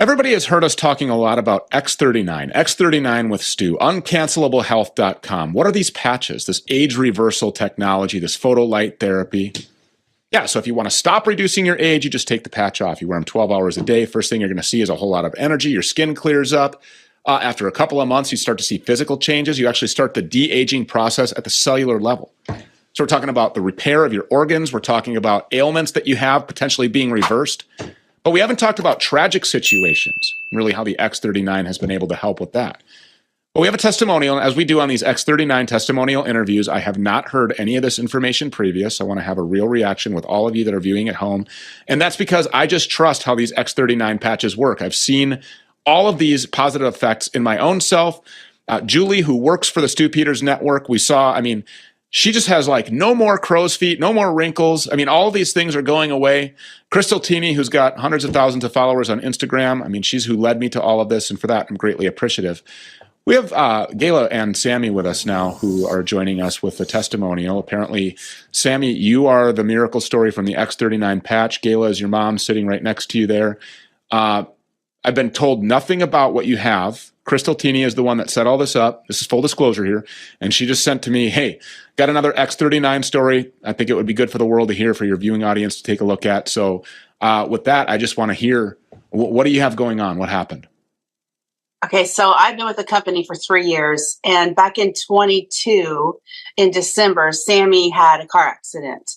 Everybody has heard us talking a lot about X39, X39 with Stu, uncancelablehealth.com. What are these patches, this age reversal technology, this photo light therapy? Yeah, so if you want to stop reducing your age, you just take the patch off. You wear them 12 hours a day. First thing you're going to see is a whole lot of energy. Your skin clears up. After a couple of months, you start to see physical changes. You actually start the de-aging process at the cellular level. So we're talking about the repair of your organs. We're talking about ailments that you have potentially being reversed. But we haven't talked about tragic situations, really how the X39 has been able to help with that. But we have a testimonial, as we do on these X39 testimonial interviews. I have not heard any of this information previous. I want to have a real reaction with all of you that are viewing at home. And that's because I just trust how these X39 patches work. I've seen all of these positive effects in my own self. Julie, who works for the Stu Peters Network, we saw, she just has like no more crow's feet, no more wrinkles. All of these things are going away. Crystal Tini, who's got hundreds of thousands of followers on Instagram, she's who led me to all of this, and for that, I'm greatly appreciative. We have Gayla and Sammy with us now, who are joining us with the testimonial. Apparently, Sammy, you are the miracle story from the X39 patch. Gayla is your mom sitting right next to you there. I've been told nothing about what you have. Crystal Tini is the one that set all this up. This is full disclosure here. And she just sent to me, hey, got another X39 story. I think it would be good for the world to hear, for your viewing audience to take a look at. So with that, I just want to hear, what do you have going on? What happened? Okay, so I've been with the company for 3 years. And back in 22, in December, Sammy had a car accident.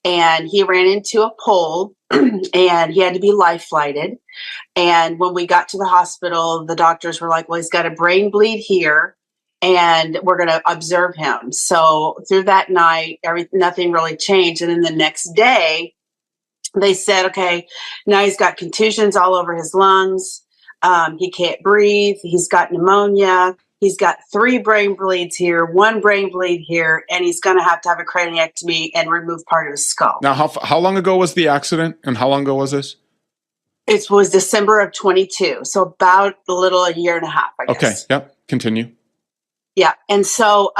And he ran into a pole and he had to be life flighted. And when we got to the hospital, the doctors were like, well, he's got a brain bleed here and we're going to observe him. So through that night, nothing really changed. And then the next day, they said, okay, now he's got contusions all over his lungs. He can't breathe. He's got pneumonia. He's got 3 brain bleeds here, 1 brain bleed here, and he's going to have a craniectomy and remove part of his skull. Now, how long ago was the accident, and how long ago was this? It was December of 22, so about a year and a half, I guess. Okay, yep, continue. Yeah, and so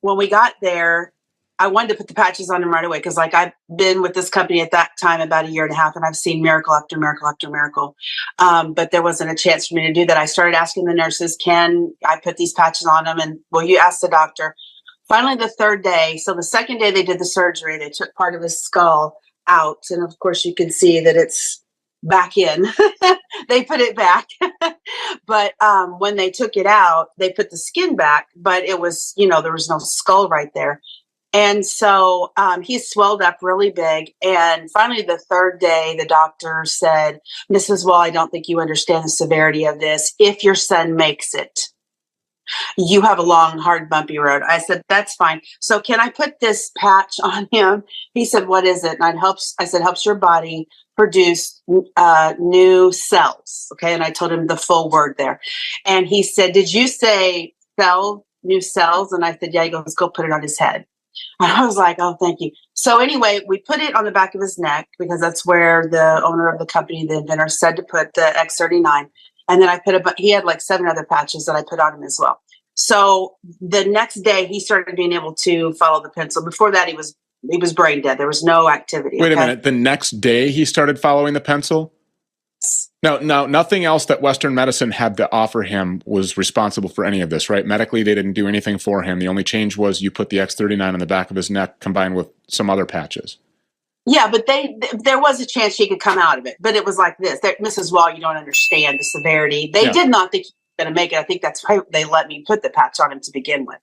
when we got there, I wanted to put the patches on him right away because, I've been with this company at that time about a year and a half, and I've seen miracle after miracle after miracle. But there wasn't a chance for me to do that. I started asking the nurses, can I put these patches on them? And, well, you asked the doctor. Finally, the 3rd day, so the 2nd day they did the surgery, they took part of his skull out. And, of course, you can see that it's back in. They put it back. But when they took it out, they put the skin back. But it was, there was no skull right there. And so he swelled up really big. And finally, the 3rd day, the doctor said, Mrs. Wall, I don't think you understand the severity of this. If your son makes it, you have a long, hard, bumpy road. I said, that's fine. So can I put this patch on him? He said, what is it? And I said, helps your body produce new cells. Okay. And I told him the full word there. And he said, did you say new cells? And I said, yeah. He goes, go put it on his head. And I was like, oh, thank you. So anyway, we put it on the back of his neck because that's where the owner of the company, the inventor, said to put the X39. And then he had like 7 other patches that I put on him as well. So the next day he started being able to follow the pencil. Before that, he was brain dead. There was no activity. Wait a minute. The next day he started following the pencil? No, nothing else that Western medicine had to offer him was responsible for any of this, right? Medically, they didn't do anything for him. The only change was you put the X39 on the back of his neck combined with some other patches. Yeah, but there was a chance she could come out of it. But it was like this. Mrs. Wall, you don't understand the severity. They did not think he was going to make it. I think that's why they let me put the patch on him to begin with.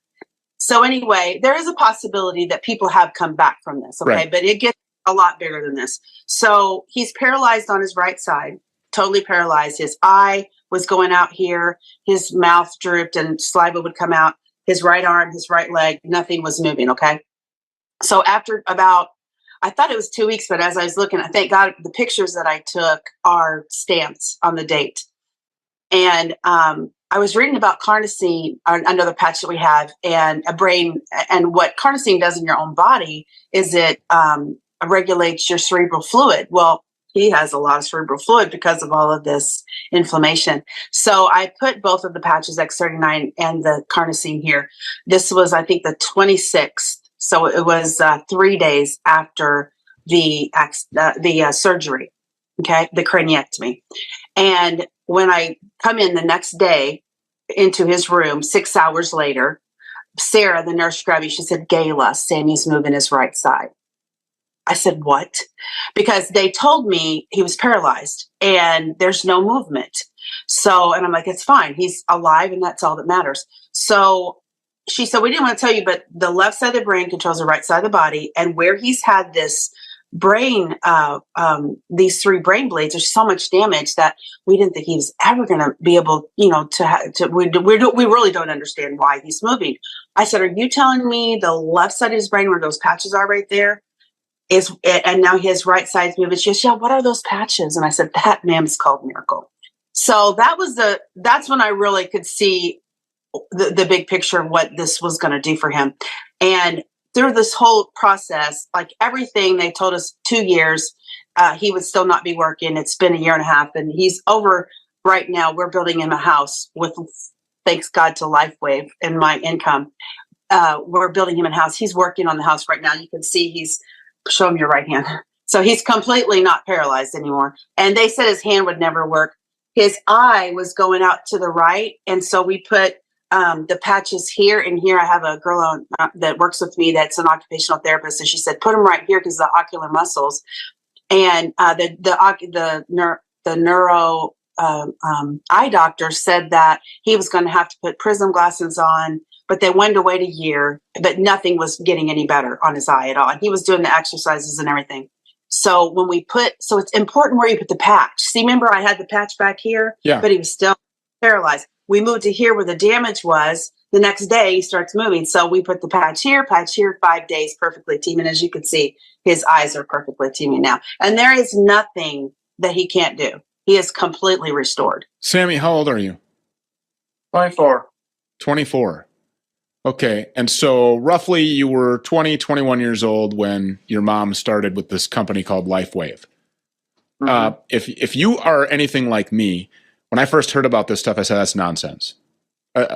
So anyway, there is a possibility that people have come back from this, okay? Right. But it gets a lot bigger than this. So he's paralyzed on his right side. Totally paralyzed. His eye was going out here. His mouth drooped and saliva would come out. His right arm, his right leg, nothing was moving. Okay. So after I thought it was 2 weeks, but as I was looking, I thank God the pictures that I took are stamped on the date. And I was reading about carnosine, another patch that we have, and a brain. And what carnosine does in your own body is it regulates your cerebral fluid. Well, he has a lot of cerebral fluid because of all of this inflammation. So I put both of the patches, X39 and the carnosine here. This was, I think, the 26th. So it was 3 days after the surgery. Okay. The craniectomy. And when I come in the next day into his room, 6 hours later, Sarah, the nurse, grabbed me. She said, Gayla, Sammy's moving his right side. I said, what? Because they told me he was paralyzed and there's no movement. So, and I'm like, it's fine. He's alive and that's all that matters. So she said, we didn't want to tell you, but the left side of the brain controls the right side of the body. And where he's had this brain, these 3 brain bleeds, there's so much damage that we didn't think he was ever going to be able, we really don't understand why he's moving. I said, are you telling me the left side of his brain where those patches are right there is, and now his right side's moving? She goes, yeah, what are those patches? And I said, that, ma'am, is called miracle. So that's when I really could see the big picture of what this was going to do for him. And through this whole process, like everything they told us 2 years, he would still not be working. It's been a year and a half and he's over right now. We're building him a house with, thanks God to Lifewave and my income. We're building him a house. He's working on the house right now. You can see show him your right hand. So he's completely not paralyzed anymore. And they said his hand would never work. His eye was going out to the right. And so we put the patches here and here. I have a girl that works with me that's an occupational therapist. And she said, put them right here because the ocular muscles. And the neuro eye doctor said that he was going to have to put prism glasses on, but they wanted to wait a year, but nothing was getting any better on his eye at all. And he was doing the exercises and everything. So so it's important where you put the patch. See, remember I had the patch back here, but he was still paralyzed. We moved to here where the damage was. The next day he starts moving. So we put the patch here, 5 days, perfectly teaming. As you can see, his eyes are perfectly teaming now. And there is nothing that he can't do. He is completely restored. Sammy, how old are you? 24. 24. Okay. And so roughly you were 20, 21 years old when your mom started with this company called Lifewave. Mm-hmm. If you are anything like me, when I first heard about this stuff, I said, that's nonsense.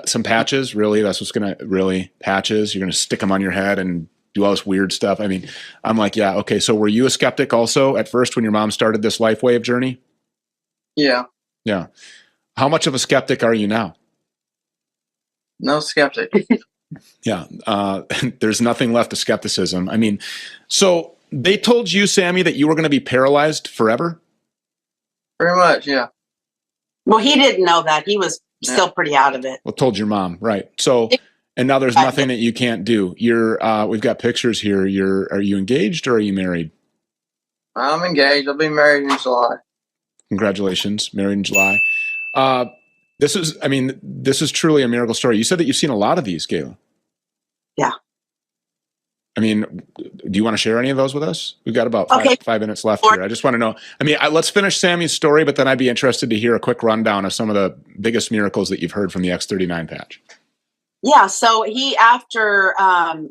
Some patches, really? That's what's going to, really? Patches? You're going to stick them on your head and do all this weird stuff? I mean, I'm like, yeah, okay. So were you a skeptic also at first when your mom started this Lifewave journey? Yeah. Yeah. How much of a skeptic are you now? No skeptic. Yeah. There's nothing left of skepticism. I mean, so they told you, Sammy, that you were going to be paralyzed forever? Pretty much, yeah. Well, he didn't know that. He was still pretty out of it. Well, told your mom, right. So, and now there's nothing that you can't do. We've got pictures here. Are you engaged or are you married? I'm engaged. I'll be married in July. Congratulations. Married in July. This is truly a miracle story. You said that you've seen a lot of these, Gayla. Yeah. I mean, do you want to share any of those with us? We've got about 5 minutes left here. I just want to know. I mean, let's finish Sammy's story, but then I'd be interested to hear a quick rundown of some of the biggest miracles that you've heard from the X39 patch. Yeah. So after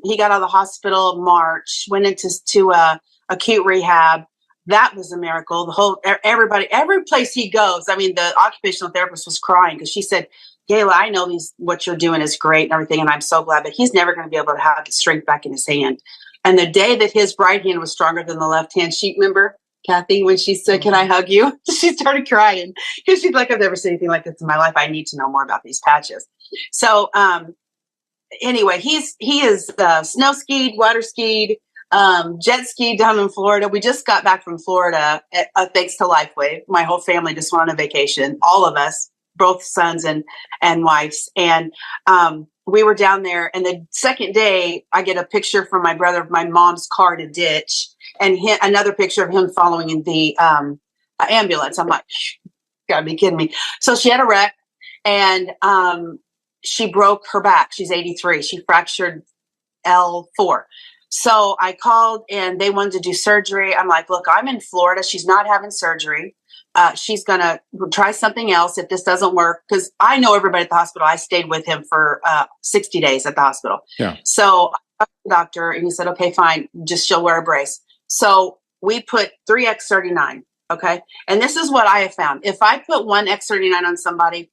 he got out of the hospital March, went into acute rehab. That was a miracle. Every place he goes, I mean, the occupational therapist was crying because she said, Gayla, I know what you're doing is great and everything, and I'm so glad, but he's never going to be able to have the strength back in his hand. And the day that his right hand was stronger than the left hand, remember, Kathy, when she said, can I hug you? She started crying because she's like, I've never seen anything like this in my life. I need to know more about these patches. So anyway, he is snow skied, water skied, jet skied down in Florida. We just got back from Florida thanks to Lifewave. My whole family just went on a vacation, all of us, both sons and wives. And we were down there, and the second day I get a picture from my brother of my mom's car in a ditch and another picture of him following in the ambulance. I'm like, gotta be kidding me. So she had a wreck and she broke her back. She's 83. She fractured L4. So I called and they wanted to do surgery. I'm like, look, I'm in Florida. She's not having surgery. She's going to try something else if this doesn't work. Because I know everybody at the hospital. I stayed with him for 60 days at the hospital. Yeah. So I talked to the doctor and he said, okay, fine. Just she'll wear a brace. So we put 3 X39. Okay. And this is what I have found. If I put 1 X39 on somebody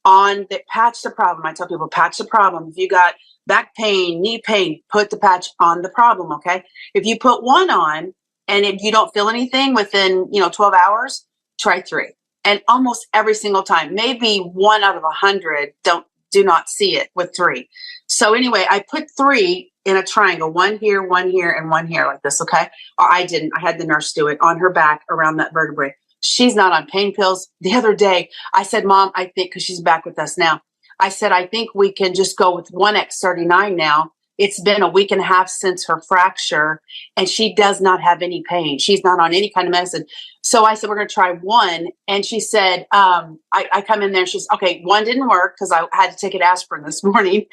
patch the problem. I tell people, patch the problem. If you got back pain, knee pain, put the patch on the problem. Okay. If you put 1 on, And if you don't feel anything within, 12 hours, try 3. And almost every single time, maybe 1 out of 100 do not see it with 3. So anyway, I put 3 in a triangle, 1 here, and 1 here like this. Okay. Or I didn't, I had the nurse do it on her back around that vertebrae. She's not on pain pills. The other day I said, Mom, I think, cause she's back with us now. I said, I think we can just go with 1 X39 now. It's been a week and a half since her fracture and she does not have any pain. She's not on any kind of medicine. So I said, we're going to try 1. And she said, I come in there. She's okay. 1 didn't work because I had to take an aspirin this morning.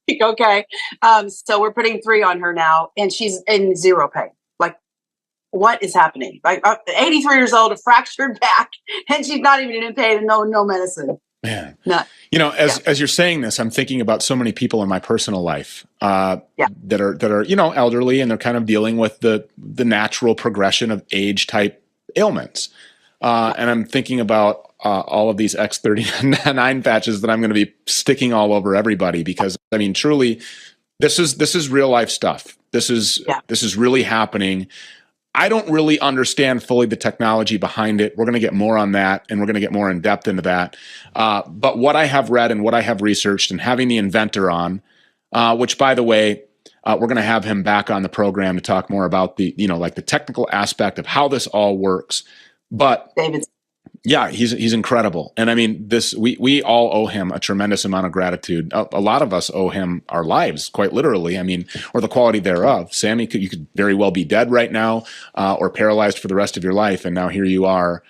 Okay. So we're putting 3 on her now and she's in 0 pain. Like, what is happening? Like 83 years old, a fractured back, and she's not even in pain and no medicine. Man, None. As you're saying this, I'm thinking about so many people in my personal life that are elderly, and they're kind of dealing with the natural progression of age type ailments. And I'm thinking about all of these X39 patches that I'm going to be sticking all over everybody, because I mean, truly, this is real life stuff. This is really happening. I don't really understand fully the technology behind it. We're going to get more on that, and we're going to get more in depth into that. But what I have read and what I have researched, and having the inventor on, which, by the way, we're going to have him back on the program to talk more about the, like the technical aspect of how this all works. But David. Yeah, he's incredible. And I mean, we all owe him a tremendous amount of gratitude. A lot of us owe him our lives, quite literally. I mean, or the quality thereof. Sammy, you could very well be dead right now, or paralyzed for the rest of your life. And now here you are,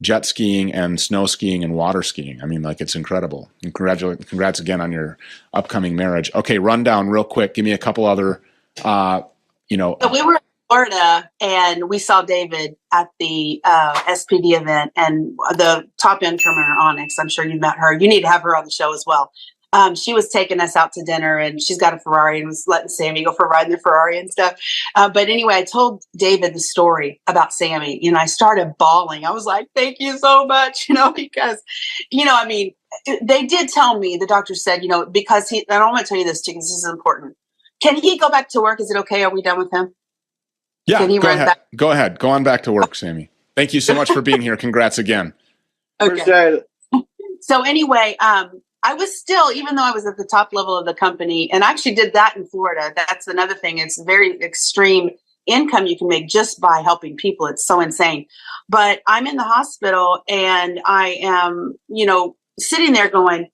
jet skiing and snow skiing and water skiing. I mean, like, it's incredible. And congrats again on your upcoming marriage. Okay, rundown real quick. Give me a couple other, So we were in Florida and we saw David at the SPD event, and the top end terminator Onyx. I'm sure you met her. You need to have her on the show as well. She was taking us out to dinner, and she's got a Ferrari and was letting Sammy go for a ride in the Ferrari and stuff. But anyway, I told David the story about Sammy, and I started bawling. I was like, thank you so much, because, I mean, they did tell me, the doctor said, because and I want to tell you this too, because this is important. Can he go back to work? Is it okay? Are we done with him? Yeah, go ahead. Go on back to work, Sammy. Thank you so much for being here. Congrats again. Okay. So anyway, I was still, even though I was at the top level of the company, and I actually did that in Florida. That's another thing. It's very extreme income you can make just by helping people. It's so insane. But I'm in the hospital and I am, sitting there going,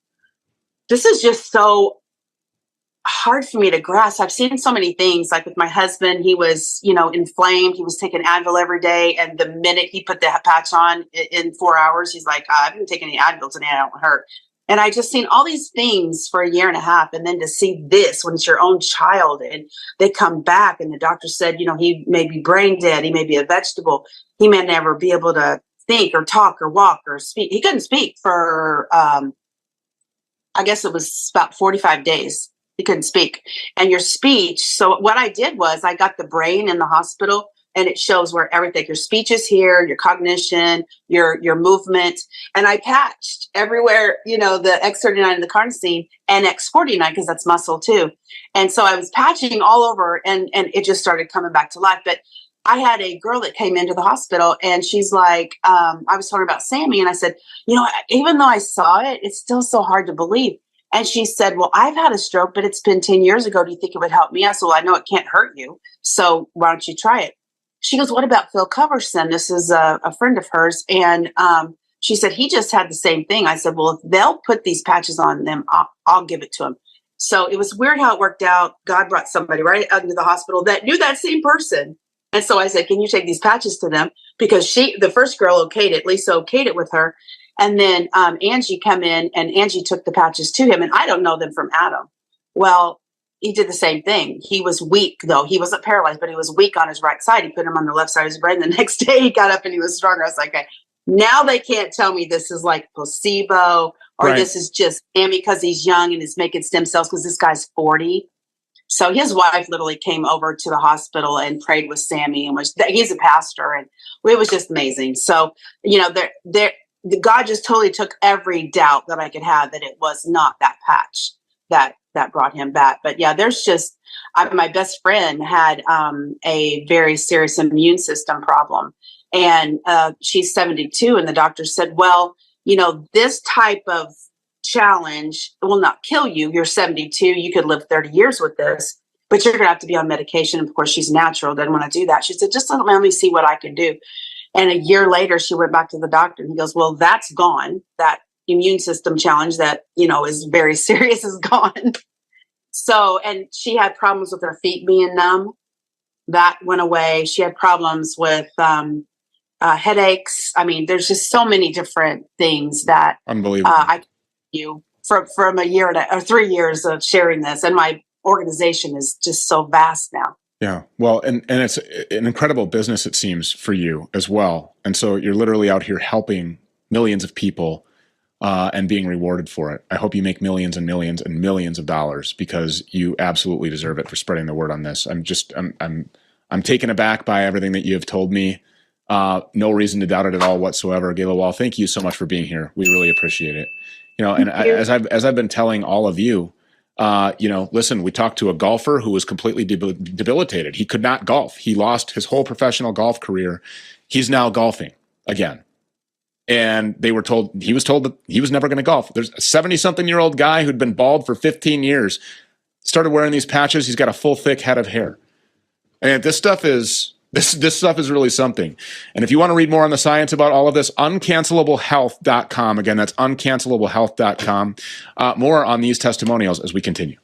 this is just so hard for me to grasp. I've seen so many things, like with my husband, he was, inflamed. He was taking Advil every day. And the minute he put the patch on in 4 hours, he's like, I haven't taken any Advil today. I don't hurt. And I just seen all these things for a year and a half. And then to see this when it's your own child and they come back and the doctor said, he may be brain dead. He may be a vegetable. He may never be able to think or talk or walk or speak. He couldn't speak for, I guess it was about 45 days. He couldn't speak. And your speech. So what I did was I got the brain in the hospital, and it shows where everything, your speech is here, your cognition, your movement. And I patched everywhere, the X39 and the carnosine, and X49, because that's muscle too. And so I was patching all over, and it just started coming back to life. But I had a girl that came into the hospital, and she's like, I was talking about Sammy, and I said, even though I saw it, it's still so hard to believe. And she said, well, I've had a stroke, but it's been 10 years ago. Do you think it would help me? I said, well, I know it can't hurt you. So why don't you try it? She goes, what about Phil Coverson? This is a friend of hers. And she said, he just had the same thing. I said, well, if they'll put these patches on them, I'll give it to him. So it was weird how it worked out. God brought somebody right into the hospital that knew that same person. And so I said, can you take these patches to them? Because the first girl okayed it, Lisa okayed it with her. And then Angie come in, and Angie took the patches to him. And I don't know them from Adam. Well, he did the same thing. He was weak, though. He wasn't paralyzed, but he was weak on his right side. He put him on the left side of his brain. The next day he got up and he was stronger. I was like, okay, now they can't tell me this is like placebo or this is just Sammy because he's young and is making stem cells because this guy's 40. So his wife literally came over to the hospital and prayed with Sammy, and he's a pastor, and it was just amazing. So, God just totally took every doubt that I could have that it was not that patch that brought him back. But yeah, there's just, My best friend had a very serious immune system problem, and she's 72, and the doctor said, well, you know, this type of challenge will not kill you. You're 72. You could live 30 years with this, but you're going to have to be on medication. Of course, she's natural, doesn't want to do that. She said, just let me see what I can do. And a year later, she went back to the doctor, and he goes, well, that's gone. That immune system challenge that, you know, is very serious is gone. So, and she had problems with her feet being numb. That went away. She had problems with headaches. I mean, there's just so many different things that Unbelievable. I you from a year or 3 years of sharing this, and my organization is just so vast now. Yeah. Well, and it's an incredible business, it seems, for you as well. And so you're literally out here helping millions of people and being rewarded for it. I hope you make millions and millions and millions of dollars, because you absolutely deserve it for spreading the word on this. I'm taken aback by everything that you have told me. No reason to doubt it at all whatsoever. Gayla Wall, thank you so much for being here. We really appreciate it. You know, and as I've been telling all of you, you know, listen, we talked to a golfer who was completely debilitated. He could not golf. He lost his whole professional golf career. He's now golfing again. And he was told that he was never going to golf. There's a 70-something-year-old guy who'd been bald for 15 years, started wearing these patches. He's got a full, thick head of hair. And this stuff is really something. And if you want to read more on the science about all of this, uncancelablehealth.com. Again, that's uncancelablehealth.com. More on these testimonials as we continue.